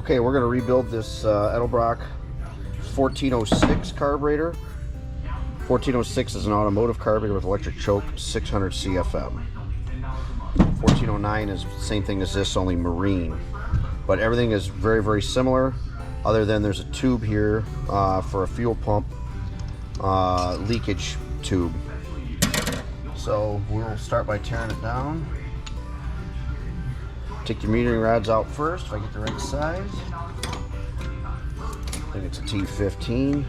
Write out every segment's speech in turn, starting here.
Okay, we're going to rebuild this Edelbrock 1406 carburetor. 1406 is an automotive carburetor with electric choke, 600 CFM. 1409 is the same thing as this, only marine. But everything is very, very similar, other than there's a tube here for a fuel pump leakage tube. So we'll start by tearing it down. Take your metering rods out first, if I get the right size. I think it's a T15.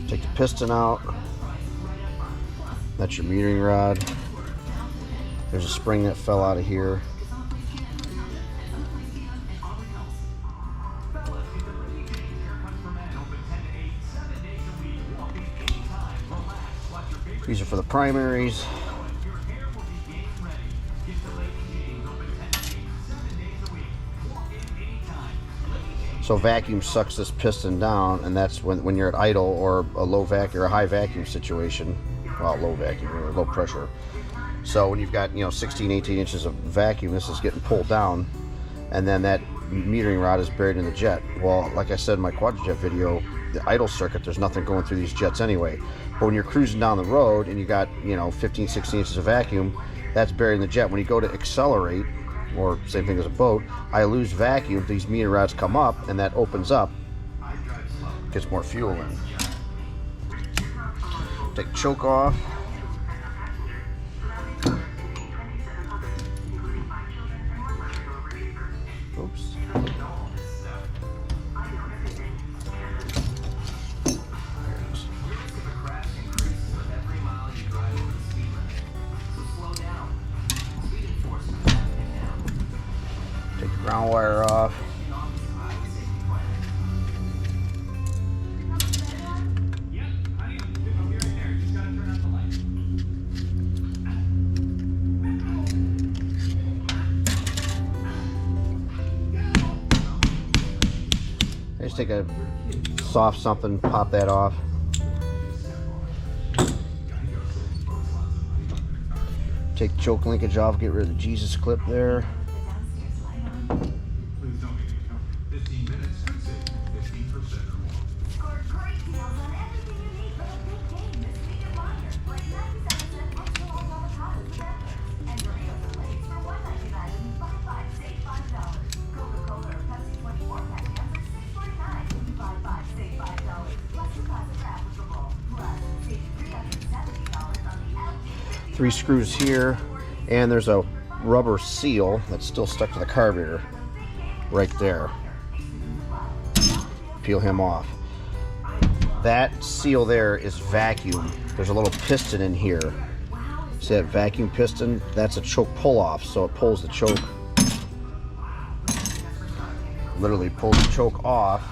Take the piston out. That's your metering rod. There's a spring that fell out of here. These are for the primaries. So vacuum sucks this piston down, and that's when you're at idle or a low vacuum or a high vacuum situation. Well, low vacuum or low pressure. So when you've got 16, 18 inches of vacuum, this is getting pulled down, and then that metering rod is buried in the jet. Well, like I said in my quadrojet video, the idle circuit, there's nothing going through these jets anyway. But when you're cruising down the road and you got 15, 16 inches of vacuum, that's buried in the jet. When you go to accelerate, or same thing as a boat, I lose vacuum, these meter rods come up, and that opens up, gets more fuel in. Take the choke off. Oops. Take the ground wire off. Just take a soft something, pop that off. Take the choke linkage off, get rid of the Jesus clip there. Three screws here, and there's a rubber seal that's still stuck to the carburetor right there. Peel him off. That seal there is vacuum. There's a little piston in here. See that vacuum piston? That's a choke pull off, so it pulls the choke. Literally pulls the choke off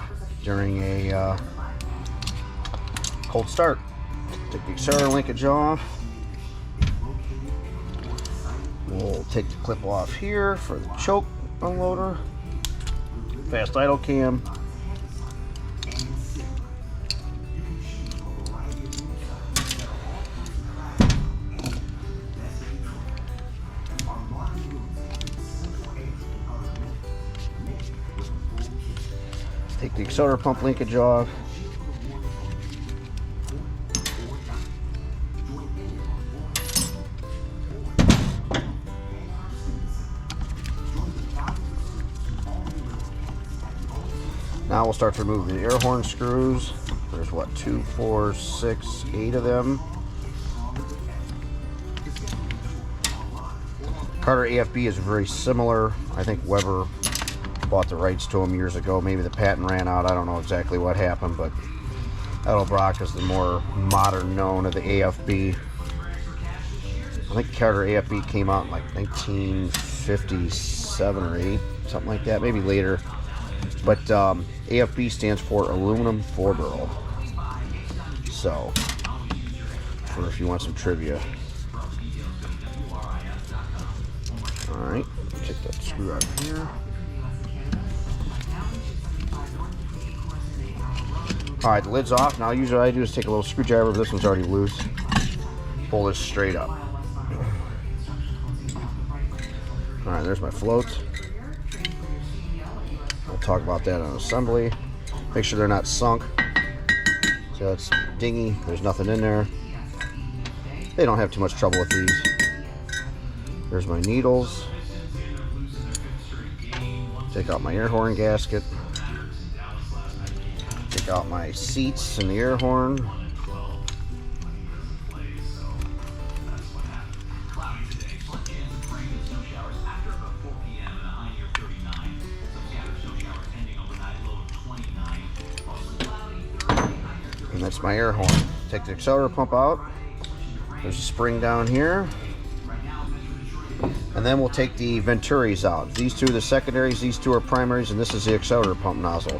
during a cold start. Take the accelerator linkage off. We'll take the clip off here for the choke unloader. Fast idle cam. Take the accelerator pump linkage off. Now we'll start to remove the air horn screws. There's what, 2, 4, 6, 8 of them. Carter AFB is very similar. I think Weber bought the rights to them years ago. Maybe the patent ran out. I don't know exactly what happened, but Edelbrock is the more modern known of the AFB. I think Carter AFB came out in like 1957 or 8, something like that, maybe later. But AFB stands for aluminum 4-barrel. So, for if you want some trivia. Alright, take that screw out of here. Alright, the lid's off. Now usually what I do is take a little screwdriver, but this one's already loose. Pull this straight up. All right, there's my floats. We'll talk about that on assembly. Make sure they're not sunk. So it's dingy, there's nothing in there. They don't have too much trouble with these. There's my needles. Take out my air horn gasket. Take out my seats and the air horn. And that's my air horn. Take the accelerator pump out. There's a spring down here. And then we'll take the venturis out. These two are the secondaries, these two are primaries, and this is the accelerator pump nozzle.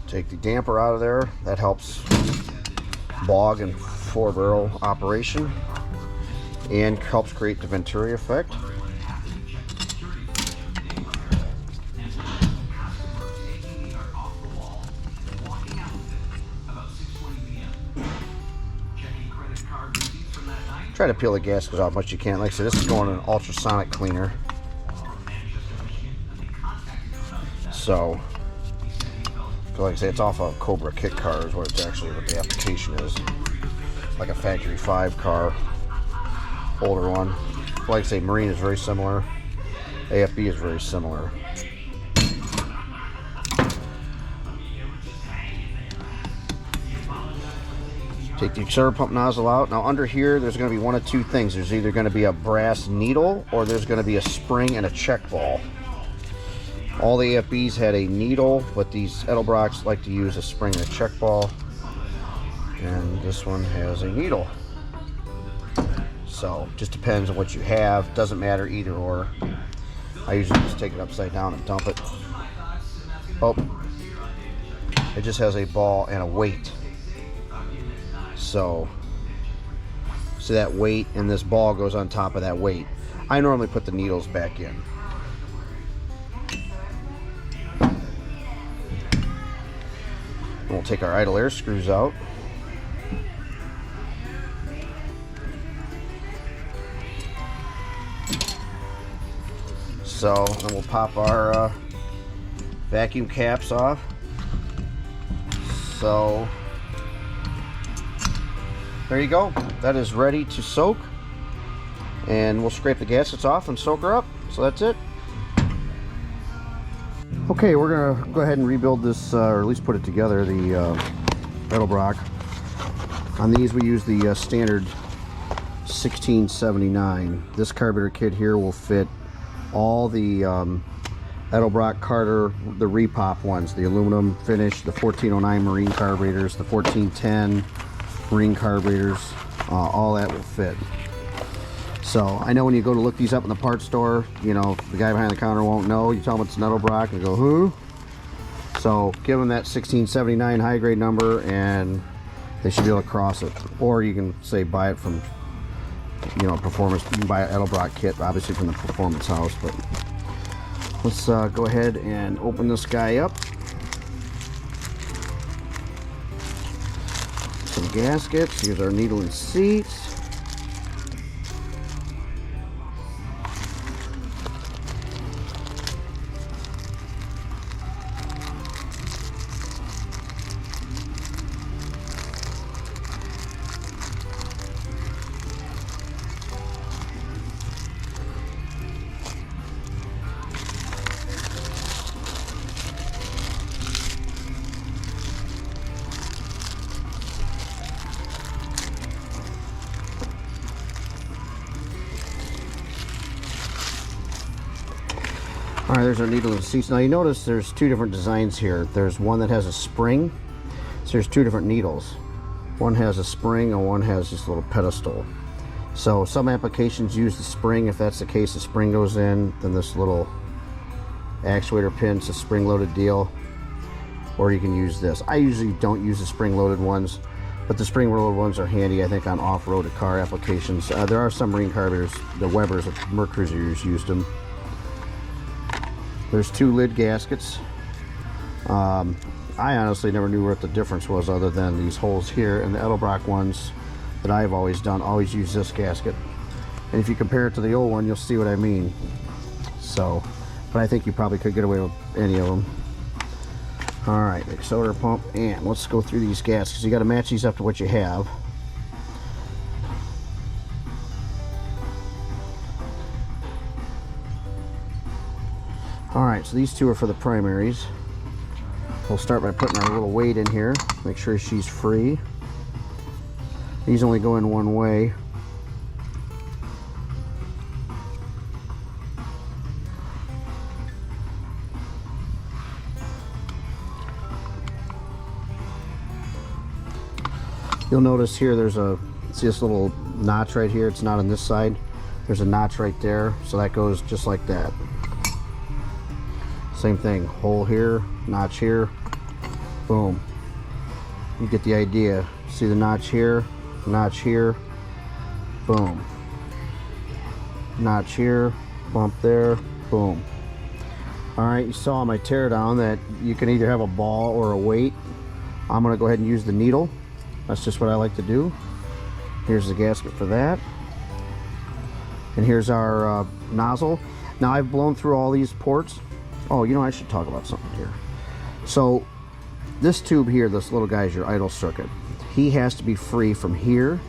Take the damper out of there. That helps bog and 4-barrel operation and helps create the Venturi effect. Try to peel the gaskets off as much as you can. Like I said, this is going in an ultrasonic cleaner. So like I say, it's off a Cobra kit car is what it's actually, what the application is. Like a factory 5 car, older one. Like I say, Marine is very similar. AFB is very similar. Take the accelerator pump nozzle out. Now under here, there's going to be one of two things. There's either going to be a brass needle or there's going to be a spring and a check ball. All the AFBs had a needle, but these Edelbrocks like to use a spring and a check ball. And this one has a needle. So, just depends on what you have. Doesn't matter either or. I usually just take it upside down and dump it. Oh, it just has a ball and a weight. So, see that weight, and this ball goes on top of that weight. I normally put the needles back in. We'll take our idle air screws out. So then we'll pop our vacuum caps off. So there you go. That is ready to soak. And we'll scrape the gaskets off and soak her up. So that's it. Okay, we're gonna go ahead and rebuild this, or at least put it together, the Edelbrock. On these we use the standard 1679. This carburetor kit here will fit all the Edelbrock Carter, the repop ones, the aluminum finish, the 1409 Marine carburetors, the 1410 Marine carburetors, all that will fit. So I know when you go to look these up in the parts store, you know, the guy behind the counter won't know. You tell him it's an Edelbrock and go, who? So give them that 1679 high grade number and they should be able to cross it. Or you can say buy it from, you know, performance. You can buy an Edelbrock kit, obviously from the performance house. But let's go ahead and open this guy up. Some gaskets. Here's our needle and seats. Alright, there's our needle and seats. Now you notice there's two different designs here. There's one that has a spring, so there's two different needles. One has a spring and one has this little pedestal. So some applications use the spring. If that's the case, the spring goes in, then this little actuator pin, it's a spring-loaded deal. Or you can use this. I usually don't use the spring-loaded ones, but the spring-loaded ones are handy, I think, on off-road car applications. There are some marine carburetors, the Webers, Mercury's used them. There's 2 lid gaskets. I honestly never knew what the difference was other than these holes here, and the Edelbrock ones that I've always done always use this gasket. And if you compare it to the old one, you'll see what I mean. So, but I think you probably could get away with any of them. All right, accelerator pump, and let's go through these gaskets. You got to match these up to what you have. All right, so these 2 are for the primaries. We'll start by putting our little weight in here. Make sure she's free. These only go in one way. You'll notice here see this little notch right here. It's not on this side. There's a notch right there, so that goes just like that. Same thing, hole here, notch here, boom. You get the idea. See the notch here, boom. Notch here, bump there, boom. All right, you saw on my teardown that you can either have a ball or a weight. I'm gonna go ahead and use the needle. That's just what I like to do. Here's the gasket for that. And here's our nozzle. Now I've blown through all these ports. Oh, you know, I should talk about something here. So this tube here, this little guy, is your idle circuit. He has to be free from here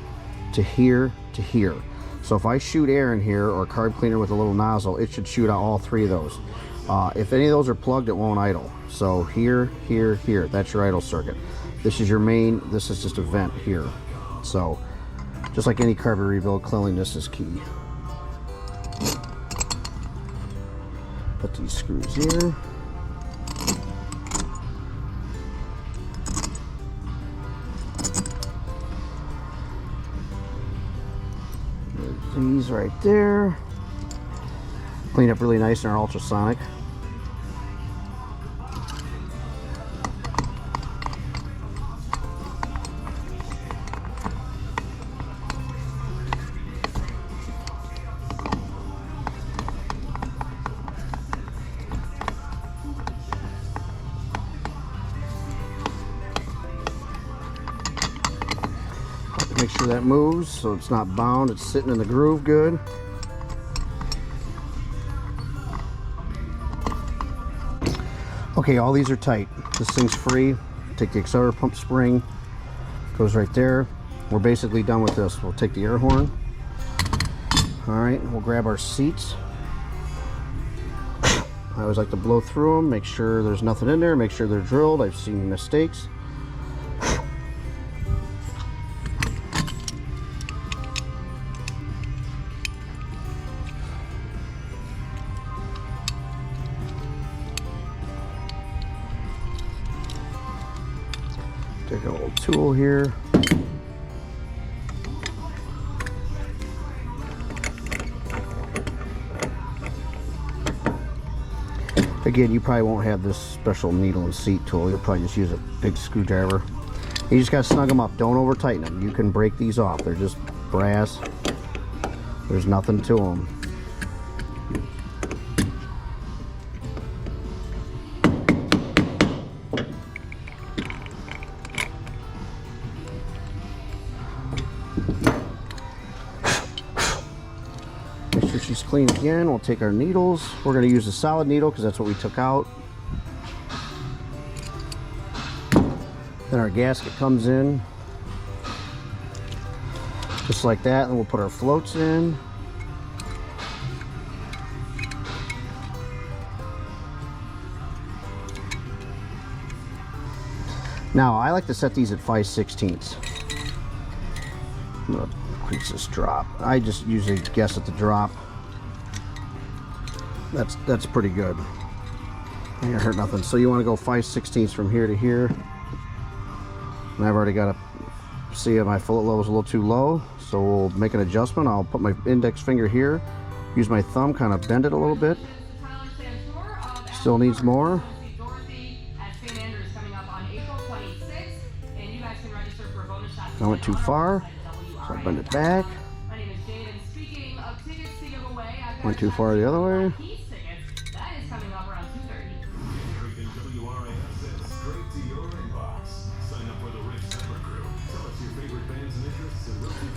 to here to here. So if I shoot air in here or a carb cleaner with a little nozzle, it should shoot out all 3 of those. If any of those are plugged, it won't idle. So here, here, here, that's your idle circuit. This is your main, this is just a vent here. So just like any carburetor rebuild, cleanliness is key. Put these screws here. There's these right there. Clean up really nice in our ultrasonic. Make sure that moves so it's not bound, it's sitting in the groove good. Okay, all these are tight. This thing's free. Take the accelerator pump spring, goes right there. We're basically done with this. We'll take the air horn. All right, we'll grab our seats. I always like to blow through them, make sure there's nothing in there, make sure they're drilled. I've seen mistakes. Take a little tool here. Again, you probably won't have this special needle and seat tool. You'll probably just use a big screwdriver. You just gotta snug them up. Don't over tighten them. You can break these off. They're just brass. There's nothing to them. Make sure she's clean again. We'll take our needles. We're going to use a solid needle because that's what we took out. Then our gasket comes in just like that, and we'll put our floats in. Now I like to set these at 5/16. I'm going to increase this drop. I just usually guess at the drop. That's pretty good. Ain't gonna hurt nothing. So you want to go 5/16 from here to here. And I've already got a See, my fillet level is a little too low, so we'll make an adjustment. I'll put my index finger here, use my thumb, kind of bend it a little bit. Still needs more. I went too far, so I'll bend it back. Went too far the other way.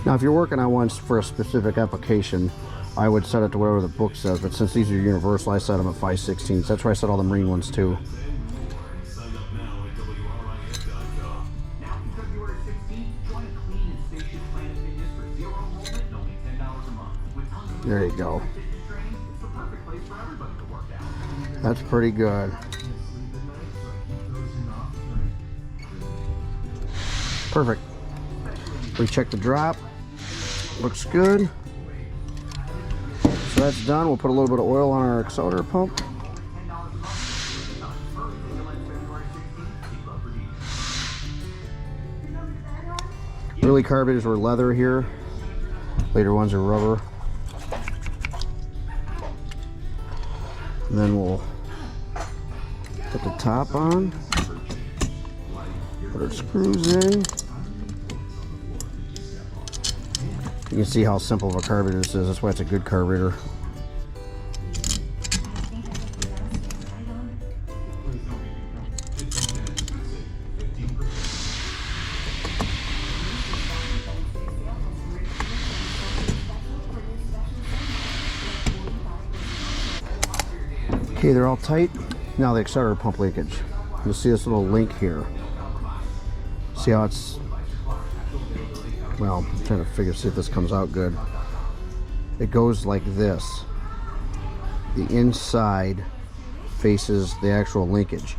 Now, if you're working on one for a specific application, I would set it to whatever the book says, but since these are universal, I set them at 5/16. That's where I set all the Marine ones too. There you go. That's pretty good. Perfect. We check the drop. Looks good. So that's done. We'll put a little bit of oil on our accelerator pump. Early carburetors were leather here. Later ones are rubber. And then we'll put the top on. Put our screws in. You can see how simple of a carburetor this is. That's why it's a good carburetor. Okay, they're all tight. Now the accelerator pump leakage. You'll see this little link here. See how it's, well, I'm trying to see if this comes out good. It goes like this. The inside faces the actual linkage.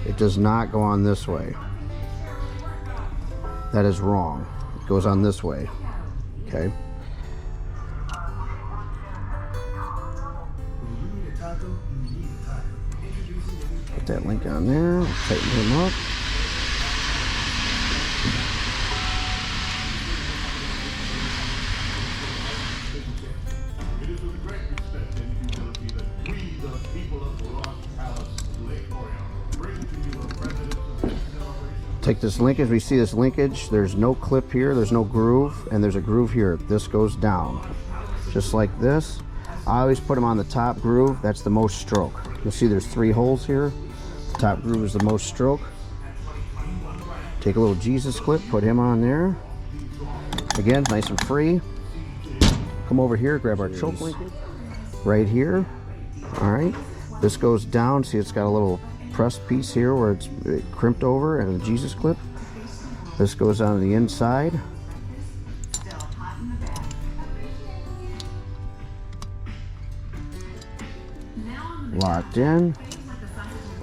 It does not go on this way. That is wrong. It goes on this way. Okay. Put that link on there. Tighten him up. Take this linkage, we see this linkage, there's no clip here, there's no groove, and there's a groove here. This goes down, just like this. I always put them on the top groove, that's the most stroke. You'll see there's 3 holes here. The top groove is the most stroke. Take a little Jesus clip, put him on there. Again, nice and free. Come over here, grab our choke linkage, right here. All right, this goes down, see it's got a little press piece here where it's crimped over, and a Jesus clip. This goes on the inside. Locked in,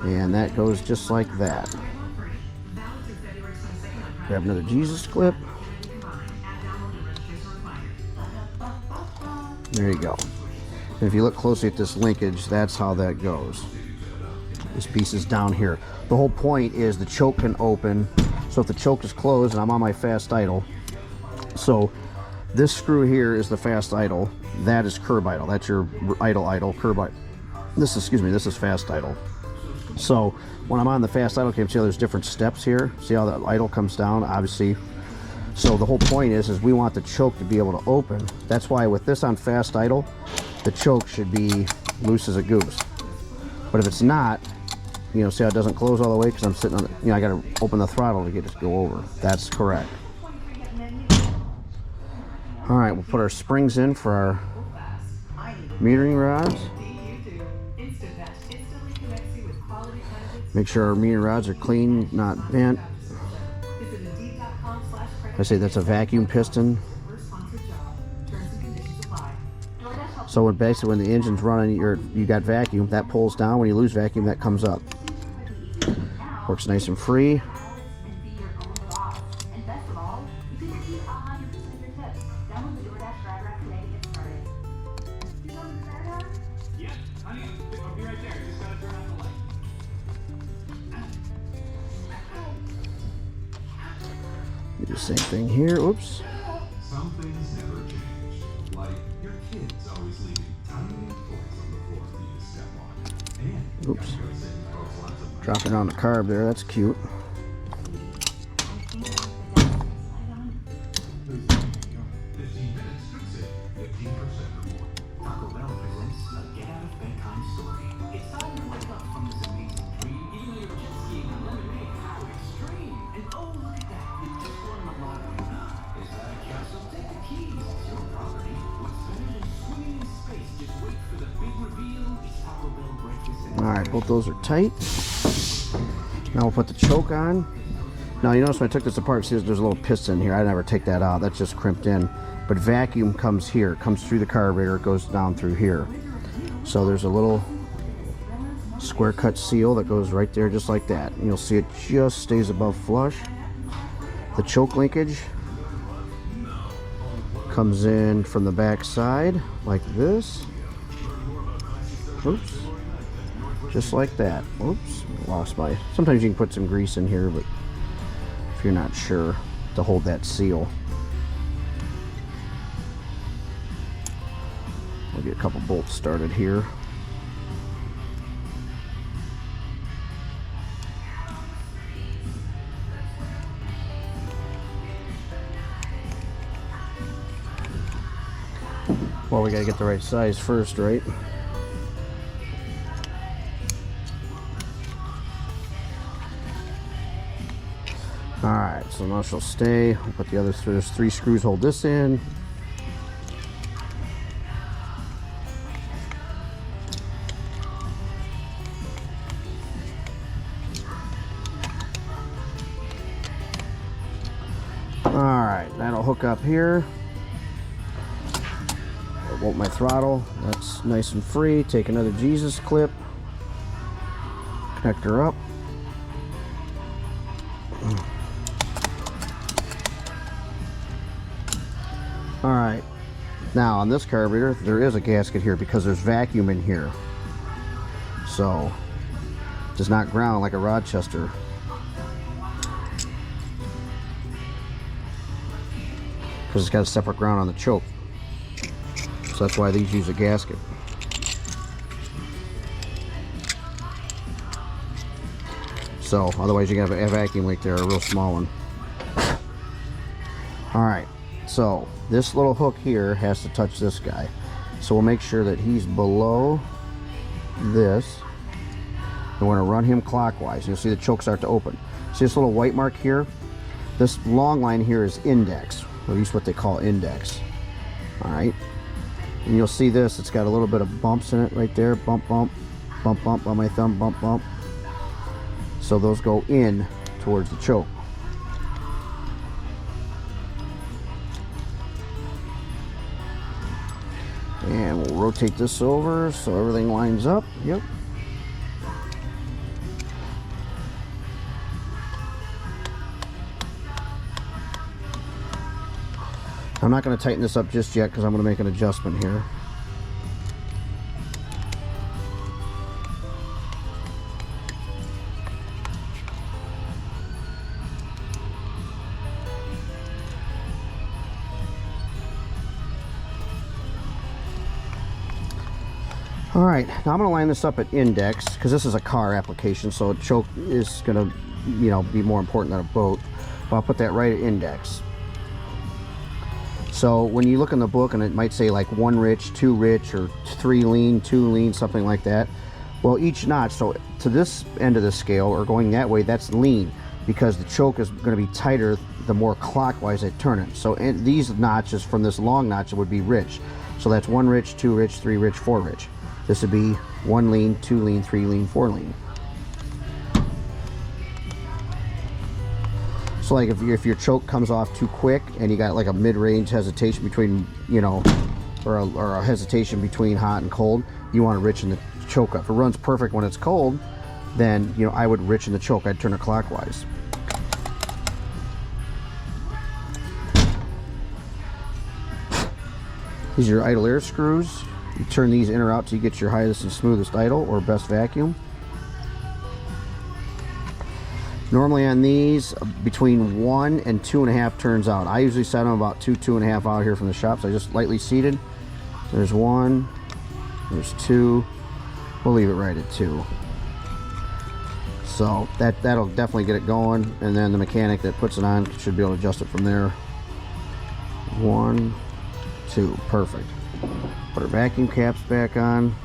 and that goes just like that. Grab another Jesus clip. There you go. And if you look closely at this linkage, that's how that goes. This piece is down here. The whole point is the choke can open. So if the choke is closed, and I'm on my fast idle, so this screw here is the fast idle. That is curb idle. That's your idle, curb idle. This is fast idle. So when I'm on the fast idle cam, see how there's different steps here? See how the idle comes down, obviously. So the whole point is we want the choke to be able to open. That's why with this on fast idle, the choke should be loose as a goose. But if it's not, you know, see how it doesn't close all the way because I'm sitting on it. You know, I got to open the throttle to get it to go over. That's correct. All right, we'll put our springs in for our metering rods. Make sure our metering rods are clean, not bent. I say that's a vacuum piston. So when basically when the engine's running, you got vacuum, that pulls down. When you lose vacuum, that comes up. Works nice and free. Do the same thing here. Oops. Some things never change. Like your kids always leaving tiny toys on the floor for you to step on. And oops. you're sitting across lots of Dropping on the carb there. That's cute. 15 minutes could save 15% or more. Taco Bell presents a get out of bedtime story. It's time to wake up from this amazing dream. Even though you're jet skiing and lemonade, how extreme! And oh, look at that! You just won the lottery. Is that a castle? Take the keys. It's your property. What's better than swimming in space? Just wait for the big reveal. It's Taco Bell breakfast. All right, both those are tight. Now we'll put the choke on. Now you notice when I took this apart, see there's a little piston here. I never take that out. That's just crimped in. But vacuum comes here, comes through the carburetor, it goes down through here. So there's a little square cut seal that goes right there just like that. And you'll see it just stays above flush. The choke linkage comes in from the back side like this. Oops. Just like that. Oops. Lost my... Sometimes you can put some grease in here, but if you're not sure, to hold that seal. We'll get a couple bolts started here. Well, we gotta get the right size first, right? Alright, so now she'll stay. We'll put the other through. There's 3 screws hold this in. Alright, that'll hook up here. I want my throttle. That's nice and free. Take another Jesus clip. Connect her up. Alright, now on this carburetor there is a gasket here because there's vacuum in here, so it does not ground like a Rochester. Because it's got a separate ground on the choke, so that's why these use a gasket. So otherwise you can have a vacuum leak there, a real small one. Alright, so this little hook here has to touch this guy. So we'll make sure that he's below this. And we're going to run him clockwise. You'll see the choke start to open. See this little white mark here? This long line here is index, or at least what they call index. Alright. And you'll see this, it's got a little bit of bumps in it right there. Bump, bump, bump, bump on my thumb, bump, bump. So those go in towards the choke. And we'll rotate this over so everything lines up. Yep. I'm not going to tighten this up just yet because I'm going to make an adjustment here. Alright, now I'm going to line this up at index because this is a car application, so a choke is going to, you know, be more important than a boat. But I'll put that right at index. So when you look in the book and it might say like 1 rich, 2 rich, or 3 lean, 2 lean, something like that. Well, each notch, so to this end of the scale or going that way, that's lean because the choke is going to be tighter the more clockwise I turn it. So these notches from this long notch would be rich. So that's 1 rich, 2 rich, 3 rich, 4 rich. This would be 1 lean, 2 lean, 3 lean, 4 lean. So like if your choke comes off too quick and you got like a mid-range hesitation between, you know, or a hesitation between hot and cold, you want to richen the choke up. If it runs perfect when it's cold, then, you know, I would richen the choke. I'd turn it clockwise. These are your idle air screws. You turn these in or out till you get your highest and smoothest idle or best vacuum. Normally on these, between 1 and 2.5 turns out. I usually set them about 2.5 out here from the shop, so I just lightly seated. There's 1, there's 2. We'll leave it right at 2. So that'll definitely get it going, and then the mechanic that puts it on should be able to adjust it from there. 1, 2, perfect. Put our vacuum caps back on.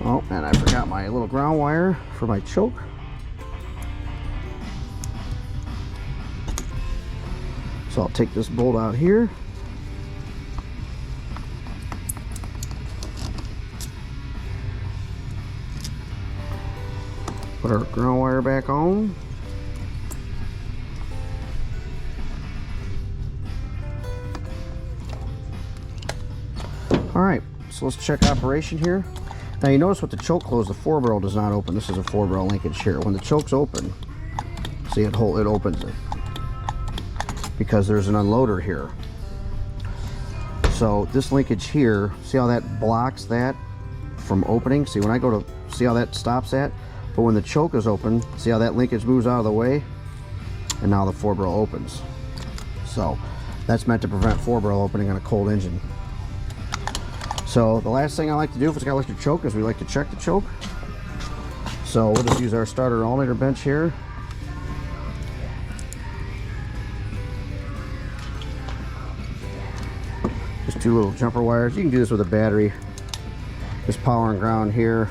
Oh, and I forgot my little ground wire for my choke. So I'll take this bolt out here. Put our ground wire back on. All right, so let's check operation here. Now you notice with the choke closed, the 4-barrel does not open. This is a 4-barrel linkage here. When the choke's open, see it opens it because there's an unloader here. So this linkage here, see how that blocks that from opening? See when I go to, see how that stops that? But when the choke is open, see how that linkage moves out of the way? And now the 4-barrel opens. So that's meant to prevent 4-barrel opening on a cold engine. So the last thing I like to do if it's got electric choke is we like to check the choke. So we'll just use our starter alternator bench here. Just 2 little jumper wires. You can do this with a battery. Just power and ground here.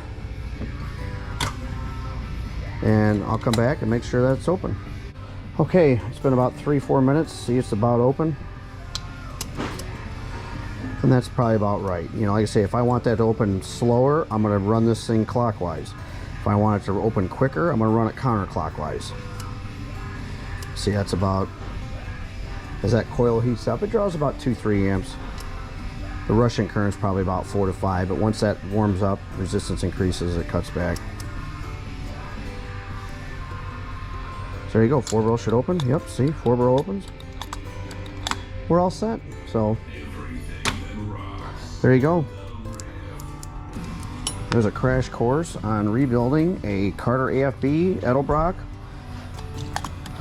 And I'll come back and make sure that it's open. Okay, it's been about 3-4 minutes. See, it's about open. And that's probably about right. You know, like I say, if I want that to open slower, I'm going to run this thing clockwise. If I want it to open quicker, I'm going to run it counterclockwise. See, that's about, as that coil heats up, it draws about 2-3 amps. The rushing current is probably about 4 to 5, but once that warms up, resistance increases, it cuts back. So there you go, 4-barrel should open. Yep, see, 4-barrel opens. We're all set. So there you go. There's a crash course on rebuilding a Carter AFB Edelbrock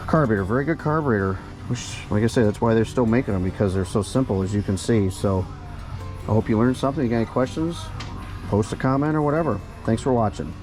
carburetor. Very good carburetor. Which, like I say, that's why they're still making them, because they're so simple, as you can see. So I hope you learned something. You got any questions? Post a comment or whatever. Thanks for watching.